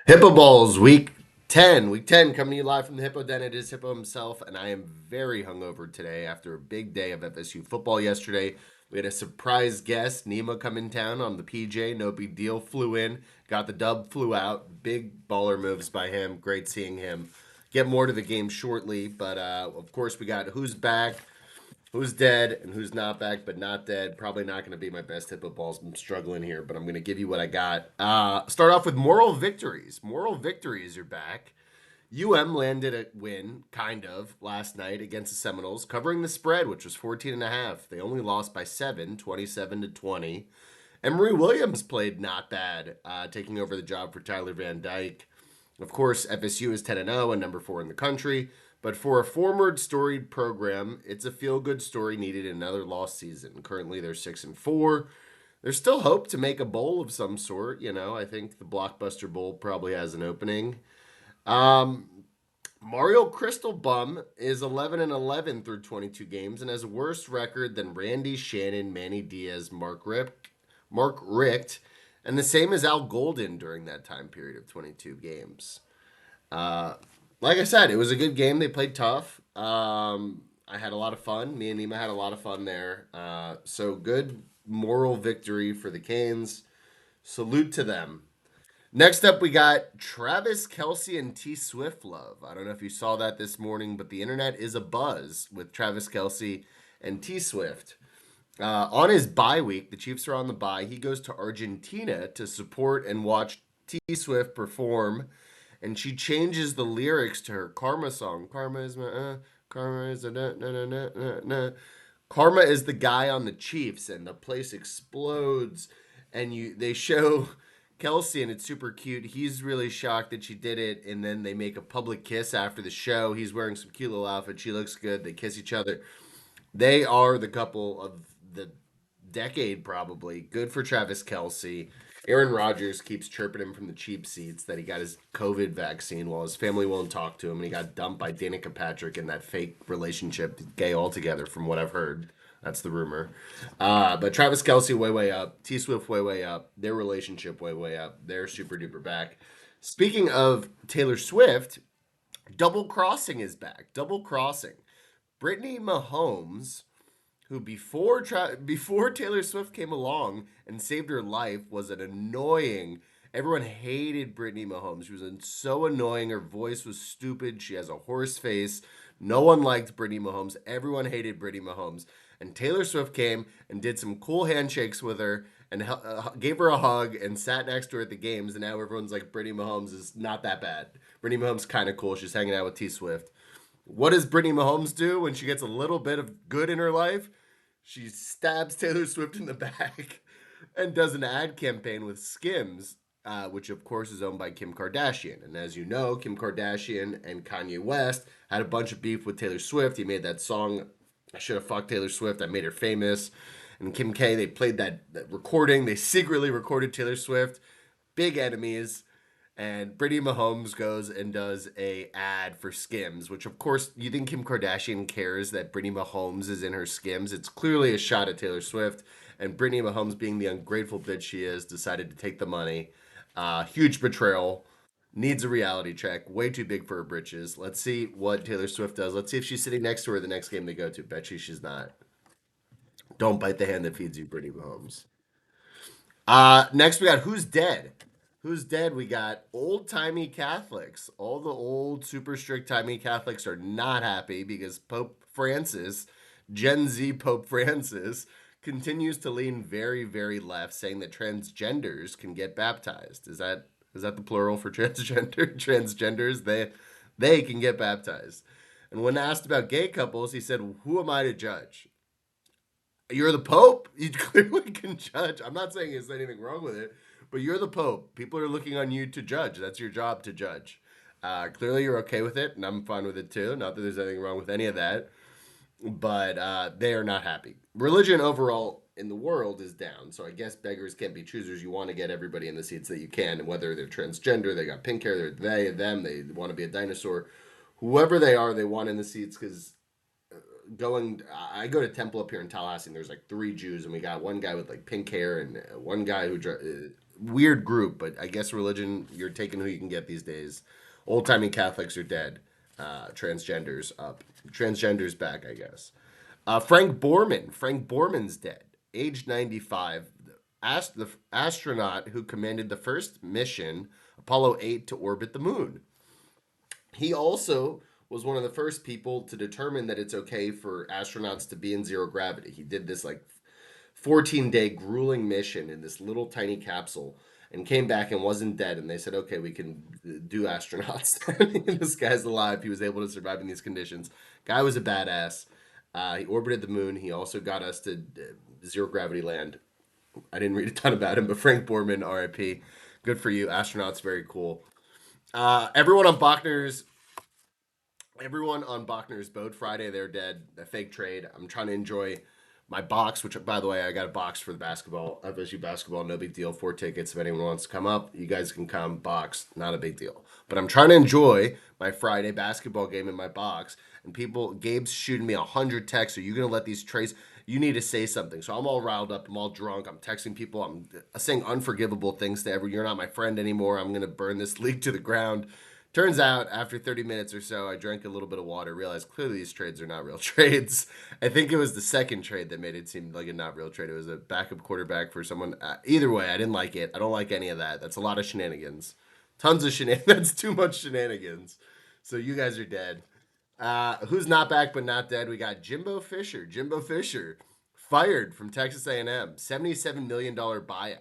Hippo Balls, week 10. Week 10 coming to you live from the Hippo Den. It is Hippo himself, and I am very hungover today after a big day of FSU football yesterday. We had a surprise guest, Nima, come in town on the PJ. No big deal. Flew in, got the dub, flew out. Big baller moves by him. Great seeing him. Get more to the game shortly, but of course, we got who's back, who's dead, and who's not back but not dead. Probably not going to be my best Hippo Balls. I'm struggling here, but I'm going to give you what I got. Start off with moral victories. Moral victories are back. UM landed a win, kind of, last night against the Seminoles, covering the spread, which was 14 and a half. They only lost by 7, 27 to 20. Emory Williams played not bad, taking over the job for Tyler Van Dyke. Of course, FSU is 10 and 0 and number 4 in the country. But for a former storied program, it's a feel-good story needed in another lost season. Currently, they're 6 and 4. There's still hope to make a bowl of some sort. I think the Blockbuster Bowl probably has an opening. Um, Mario Crystal Bum is 11 and 11 through 22 games and has a worse record than Randy Shannon, Manny Diaz, Mark Richt, and the same as Al Golden during that time period of 22 games. Uh, like I said, it was a good game. They played tough. I had a lot of fun. Me and Nima had a lot of fun there. So good moral victory for the Canes. Salute to them. Next up, we got Travis Kelsey and T Swift love. I don't know if you saw that this morning, but the internet is a buzz with Travis Kelsey and T Swift. On his bye week, the Chiefs are on the bye. He goes to Argentina to support and watch T Swift perform, and she changes the lyrics to her Karma song. Karma is a na na na na na na. Karma is the guy on the Chiefs, and the place explodes. And they show Kelsey, and it's super cute. He's really shocked that she did it, and then they make a public kiss after the show. He's wearing some cute little outfit. She looks good. They kiss each other. They are the couple of the decade, probably. Good for Travis Kelsey. Aaron Rodgers keeps chirping him from the cheap seats that he got his COVID vaccine while his family won't talk to him, and he got dumped by Danica Patrick in that fake relationship, gay altogether, from what I've heard. That's the rumor. But Travis Kelsey way way up, T Swift way way up, their relationship way way up. They're super duper back. Speaking of Taylor Swift, Double Crossing is back. Double Crossing. Brittany Mahomes, who before Taylor Swift came along and saved her life, was an annoying. Everyone hated Brittany Mahomes. She was so annoying. Her voice was stupid. She has a horse face. No one liked Brittany Mahomes. Everyone hated Brittany Mahomes. And Taylor Swift came and did some cool handshakes with her and gave her a hug and sat next to her at the games. And now everyone's like, Brittany Mahomes is not that bad. Brittany Mahomes kind of cool. She's hanging out with T Swift. What does Brittany Mahomes do when she gets a little bit of good in her life? She stabs Taylor Swift in the back and does an ad campaign with Skims, which of course is owned by Kim Kardashian. And as you know, Kim Kardashian and Kanye West had a bunch of beef with Taylor Swift. He made that song, I Should Have Fucked Taylor Swift. I Made Her Famous. And Kim K, they played that recording. They secretly recorded Taylor Swift. Big enemies. And Brittany Mahomes goes and does a ad for Skims, which of course you think Kim Kardashian cares that Brittany Mahomes is in her Skims. It's clearly a shot at Taylor Swift, and Brittany Mahomes, being the ungrateful bitch she is, decided to take the money. Huge betrayal. Needs a reality check. Way too big for her britches. Let's see what Taylor Swift does. Let's see if she's sitting next to her the next game they go to. Bet you she's not. Don't bite the hand that feeds you, Brittany Mahomes. Next we got Who's Dead? Who's Dead? We got old timey Catholics. All the old super strict timey Catholics are not happy because Pope Francis, Gen Z Pope Francis, continues to lean very, very left, saying that transgenders can get baptized. Is that the plural for transgender? Transgenders, they can get baptized. And when asked about gay couples, he said, "Who am I to judge? You're the Pope. You clearly can judge. I'm not saying there's anything wrong with it, but you're the Pope. People are looking on you to judge. That's your job to judge. Clearly, you're okay with it, and I'm fine with it too. Not that there's anything wrong with any of that, but they are not happy. Religion overall in the world is down, so I guess beggars can't be choosers. You want to get everybody in the seats that you can, and whether they're transgender, they got pink hair, they're they, them, they want to be a dinosaur. Whoever they are, they want in the seats because I go to temple up here in Tallahassee and there's like three Jews and we got one guy with like pink hair and one guy who weird group, but I guess religion, you're taking who you can get these days. Old timey Catholics are dead. Transgenders up. Transgenders back, I guess. Frank Borman. Frank Borman's dead, age 95. The astronaut who commanded the first mission, Apollo 8, to orbit the moon. He also was one of the first people to determine that it's okay for astronauts to be in zero gravity. He did this like 14-day grueling mission in this little tiny capsule and came back and wasn't dead. And they said, okay, we can do astronauts. This guy's alive. He was able to survive in these conditions. Guy was a badass. He orbited the moon. He also got us to zero gravity land. I didn't read a ton about him, but Frank Borman, RIP. Good for you. Astronauts, very cool. Everyone on Bachner's boat Friday, they're dead. A fake trade. I'm trying to enjoy my box, which, by the way, I got a box for the basketball, FSU basketball. No big deal. 4 tickets. If anyone wants to come up, you guys can come. Box, not a big deal. But I'm trying to enjoy my Friday basketball game in my box. And people, Gabe's shooting me 100 texts. Are you going to let these trades? You need to say something. So I'm all riled up. I'm all drunk. I'm texting people. I'm saying unforgivable things to everyone. You're not my friend anymore. I'm going to burn this league to the ground. Turns out, after 30 minutes or so, I drank a little bit of water, realized clearly these trades are not real trades. I think it was the second trade that made it seem like a not real trade. It was a backup quarterback for someone. Either way, I didn't like it. I don't like any of that. That's a lot of shenanigans. Tons of shenanigans. That's too much shenanigans. So you guys are dead. Who's not back but not dead? We got Jimbo Fisher. Jimbo Fisher fired from Texas A&M. $77 million buyout.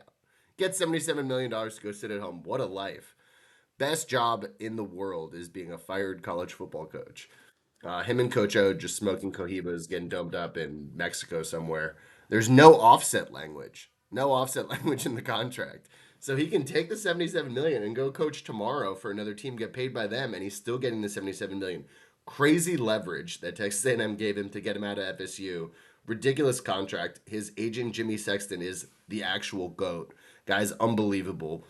Get $77 million to go sit at home. What a life. Best job in the world is being a fired college football coach. Him and Coach O just smoking cohibas, getting domed up in Mexico somewhere. There's no offset language. No offset language in the contract. So he can take the 77 million and go coach tomorrow for another team, get paid by them, and he's still getting the 77 million. Crazy leverage that Texas A&M gave him to get him out of FSU. Ridiculous contract. His agent Jimmy Sexton is the actual goat. Guy's unbelievable.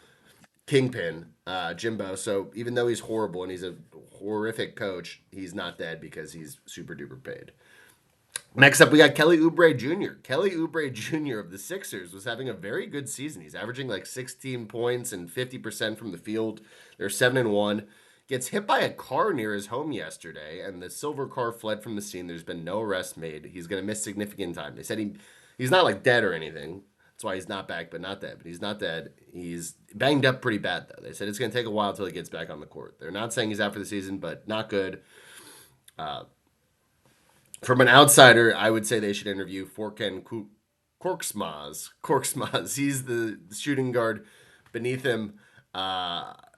Kingpin, Jimbo. So even though he's horrible and he's a horrific coach, he's not dead because he's super duper paid. Next up, we got Kelly Oubre Jr. Kelly Oubre Jr. of the Sixers was having a very good season. He's averaging like 16 points and 50% from the field. They're 7-1. Gets hit by a car near his home yesterday, and the silver car fled from the scene. There's been no arrest made. He's going to miss significant time. They said he's not like dead or anything. That's why he's not back, but not dead. But he's not dead. He's banged up pretty bad, though. They said it's going to take a while until he gets back on the court. They're not saying he's out for the season, but not good. Uh, from an outsider, I would say they should interview Forken Korksmaz. Korksmaz. He's the shooting guard beneath him.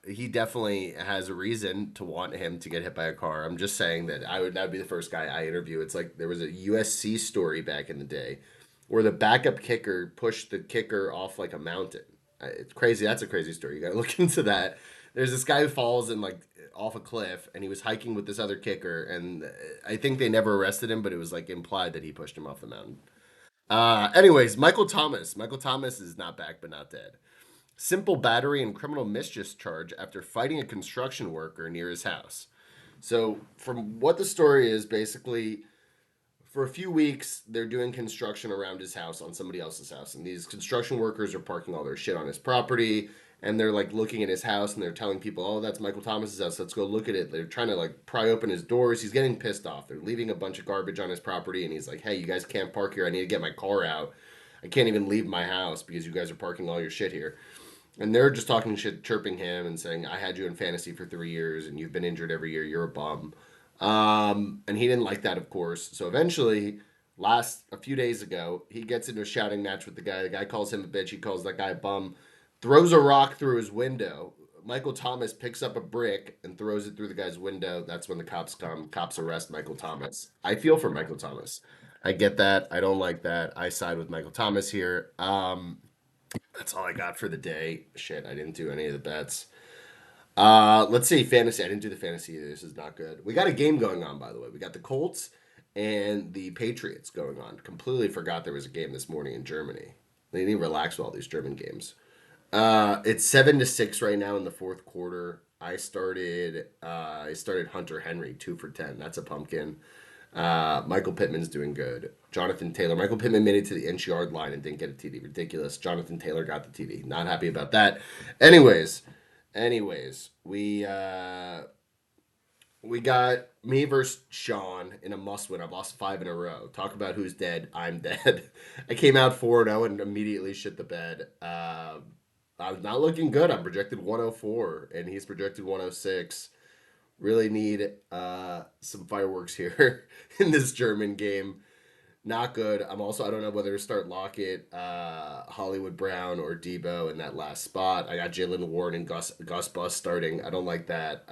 He definitely has a reason to want him to get hit by a car. I'm just saying that would be the first guy I interview. It's like there was a USC story back in the day where the backup kicker pushed the kicker off like a mountain. It's crazy. That's a crazy story. You got to look into that. There's this guy who falls and like off a cliff, and he was hiking with this other kicker, and I think they never arrested him, but it was like implied that he pushed him off the mountain. Anyways, Michael Thomas. Michael Thomas is not back, but not dead. Simple battery and criminal mischief charge after fighting a construction worker near his house. So, from what the story is, basically, for a few weeks, they're doing construction around his house on somebody else's house. And these construction workers are parking all their shit on his property. And they're like looking at his house and they're telling people, oh, that's Michael Thomas's house. Let's go look at it. They're trying to like pry open his doors. He's getting pissed off. They're leaving a bunch of garbage on his property. And he's like, hey, you guys can't park here. I need to get my car out. I can't even leave my house because you guys are parking all your shit here. And they're just talking shit, chirping him and saying, I had you in fantasy for 3 years and you've been injured every year. You're a bum. And he didn't like that, of course. So eventually, a few days ago, he gets into a shouting match with the guy. The guy calls him a bitch. He calls that guy a bum, throws a rock through his window. Michael Thomas picks up a brick and throws it through the guy's window. That's when the cops come. Cops arrest Michael Thomas. I feel for Michael Thomas. I get that. I don't like that. I side with Michael Thomas here. That's all I got for the day. Shit, I didn't do any of the bets. Let's see, fantasy. I didn't do the fantasy either. This is not good. We got a game going on, by the way. We got the Colts and the Patriots going on. Completely forgot there was a game this morning in Germany. They need to relax with all these German games. It's 7-6 right now in the fourth quarter. I started Hunter Henry 2 for 10. That's a pumpkin. Michael Pittman's doing good. Jonathan Taylor. Michael Pittman made it to the inch yard line and didn't get a TD. Ridiculous. Jonathan Taylor got the TD. Not happy about that. Anyways, anyways, we got me versus Sean in a must win. I've lost five in a row. Talk about who's dead. I'm dead. I came out 4-0 and immediately shit the bed. I'm not looking good. I'm projected 104 and he's projected 106. Really need some fireworks here in this German game. Not good. I don't know whether to start Lockett, Hollywood Brown, or Debo in that last spot. I got Jalen Warren and Gus Bus starting. I don't like that.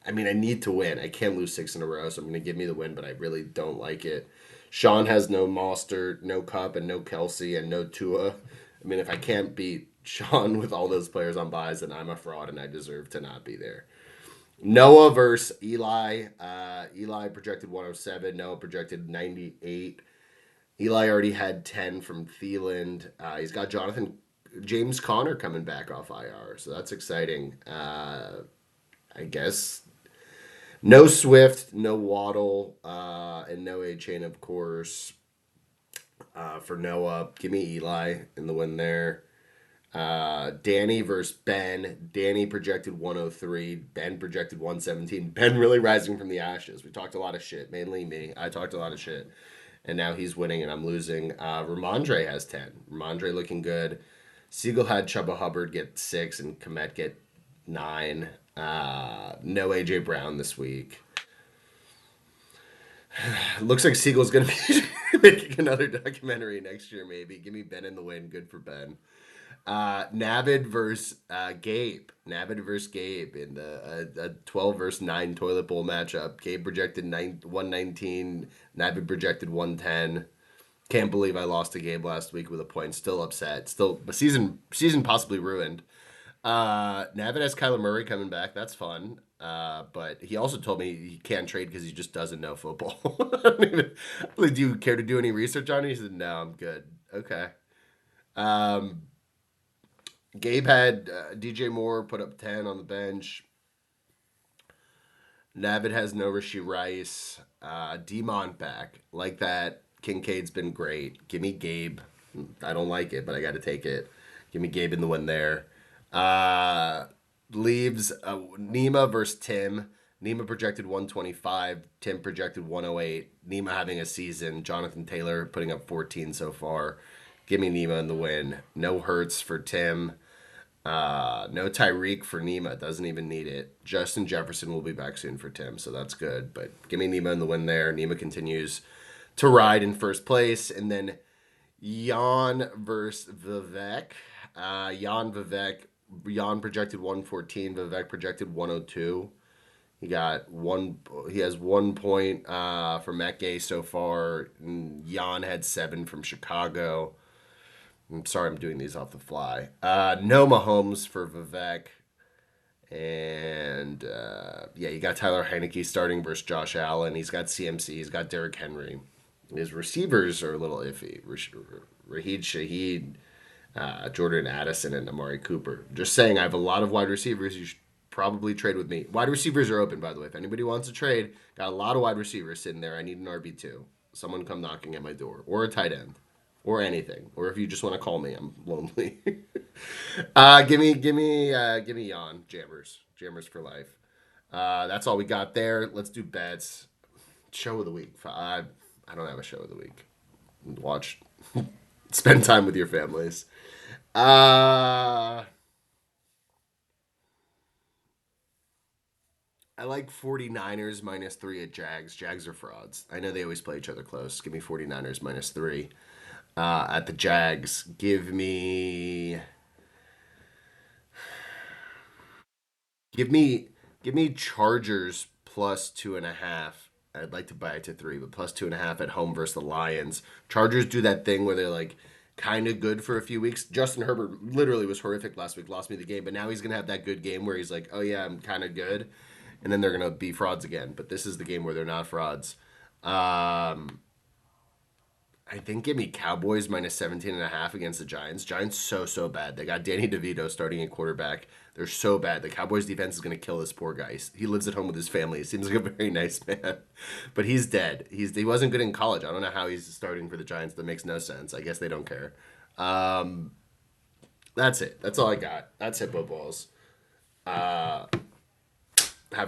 I mean, I need to win. I can't lose six in a row, so I'm going to give me the win, but I really don't like it. Sean has no Monster, no Cup, and no Kelsey, and no Tua. I mean, if I can't beat Sean with all those players on buys, then I'm a fraud and I deserve to not be there. Noah versus Eli. Eli projected 107. Noah projected 98. Eli already had 10 from Thielen. He's got James Conner coming back off IR, so that's exciting. I guess no Swift, no Waddle, and no A Chain, of course. For Noah, give me Eli in the win there. Danny versus Ben. Danny projected 103. Ben projected 117. Ben really rising from the ashes. We talked a lot of shit, mainly me. I talked a lot of shit. And now he's winning and I'm losing. Ramondre has 10. Ramondre looking good. Siegel had Chuba Hubbard get 6 and Komet get 9. No AJ Brown this week. Looks like Siegel's going to be making another documentary next year, maybe. Give me Ben in the win. Good for Ben. Navid versus Gabe. Navid versus Gabe in the 12 versus 9 toilet bowl matchup. Gabe projected 119. Navid projected 110. Can't believe I lost to Gabe last week with a point. Still upset. Still, season possibly ruined. Navid has Kyler Murray coming back. That's fun. But he also told me he can't trade because he just doesn't know football. Do you care to do any research on it? He said, no, I'm good. Okay. Um, Gabe had DJ Moore put up 10 on the bench. Navid has no Rishi Rice. Demont back. Like that. Kincaid's been great. Give me Gabe. I don't like it, but I got to take it. Give me Gabe in the win there. Leaves Nima versus Tim. Nima projected 125. Tim projected 108. Nima having a season. Jonathan Taylor putting up 14 so far. Give me Nima in the win. No Hurts for Tim. No Tyreek for Nima. Doesn't even need it. Justin Jefferson will be back soon for Tim, so that's good. But give me Nima in the win there. Nima continues to ride in first place. And then Jan versus Vivek. Jan projected 114. Vivek projected 102. He has 1 point from Matt Gay so far. Jan had 7 from Chicago. I'm sorry I'm doing these off the fly. No Mahomes for Vivek. And yeah, you got Tyler Heineke starting versus Josh Allen. He's got CMC. He's got Derrick Henry. His receivers are a little iffy. Raheed Shaheed, Jordan Addison, and Amari Cooper. Just saying, I have a lot of wide receivers. You should probably trade with me. Wide receivers are open, by the way. If anybody wants to trade, got a lot of wide receivers sitting there. I need an RB2. Someone come knocking at my door. Or a tight end. Or anything. Or if you just want to call me, I'm lonely. Give me Jan. Jammers for life. That's all we got there. Let's do bets. Show of the week. I don't have a show of the week. Watch. Spend time with your families. I like 49ers -3 at Jags. Jags are frauds. I know they always play each other close. Give me 49ers -3 at the Jags. Give me give me Chargers +2.5. I'd like to buy it to 3, but +2.5 at home versus the Lions. Chargers do that thing where they're like kind of good for a few weeks. Justin Herbert literally was horrific last week, lost me the game, but now he's gonna have that good game where he's like, oh yeah, I'm kind of good, and then they're gonna be frauds again. But this is the game where they're not frauds. Um, I think give me Cowboys minus 17.5 against the Giants. Giants so bad. They got Danny DeVito starting at quarterback. They're so bad. The Cowboys defense is going to kill this poor guy. He lives at home with his family. He seems like a very nice man, but he's dead. He wasn't good in college. I don't know how he's starting for the Giants. That makes no sense. I guess they don't care. Um, that's it. That's all I got. That's Hippo Balls. Have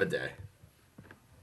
a day.